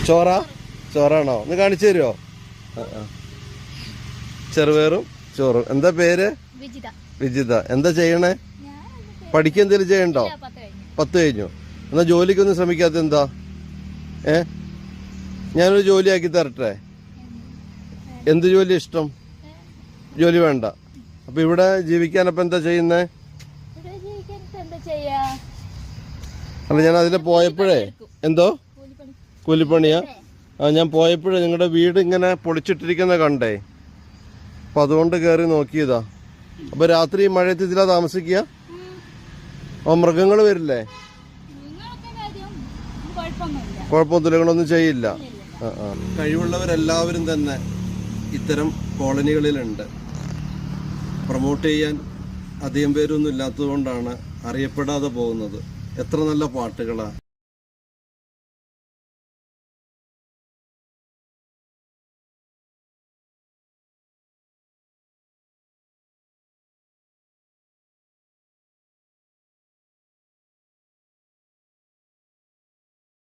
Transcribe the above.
ചോറാണോ? ഒന്ന് കാണിച്ചു തരുമോ? ചെറുപയറും ചോറും. എന്താ പേര്? വിജിത. എന്താ ചെയ്യണേ? പഠിക്കുക എന്തെങ്കിലും ചെയ്യണ്ടോ? 10 കഴിഞ്ഞു. എന്നാ ജോലിക്കൊന്നും ശ്രമിക്കാത്ത എന്താ? ഞാനൊരു ജോലി ആക്കി തരട്ടെ? എന്ത് ജോലി ഇഷ്ടം? ജോലി വേണ്ട. അപ്പൊ ഇവിടെ ജീവിക്കാനപ്പോ എന്താ ചെയ്യുന്നേ? അല്ല, ഞാൻ അതിൽ പോയപ്പോഴേ എന്തോ കൂലിപ്പണിയാ? ഞാൻ പോയപ്പോഴേ നിങ്ങളുടെ വീട് ഇങ്ങനെ പൊളിച്ചിട്ടിരിക്കുന്ന കണ്ടേ, അപ്പൊ അതുകൊണ്ട് കയറി നോക്കിയതാ. അപ്പൊ രാത്രി മഴയത്ത് ഇതിലാ താമസിക്കുക? അപ്പൊ മൃഗങ്ങൾ വരില്ലേ? കുഴപ്പമൊന്നുമില്ല, നിങ്ങളൊന്നും ചെയ്യില്ല. കഴിവുള്ളവരെല്ലാവരും തന്നെ ഇത്തരം കോളനികളിലുണ്ട്. പ്രൊമോട്ട് ചെയ്യാൻ അധികം പേരൊന്നും ഇല്ലാത്തതുകൊണ്ടാണ് അറിയപ്പെടാതെ പോകുന്നത്. എത്ര നല്ല പാട്ടുകളാണ്.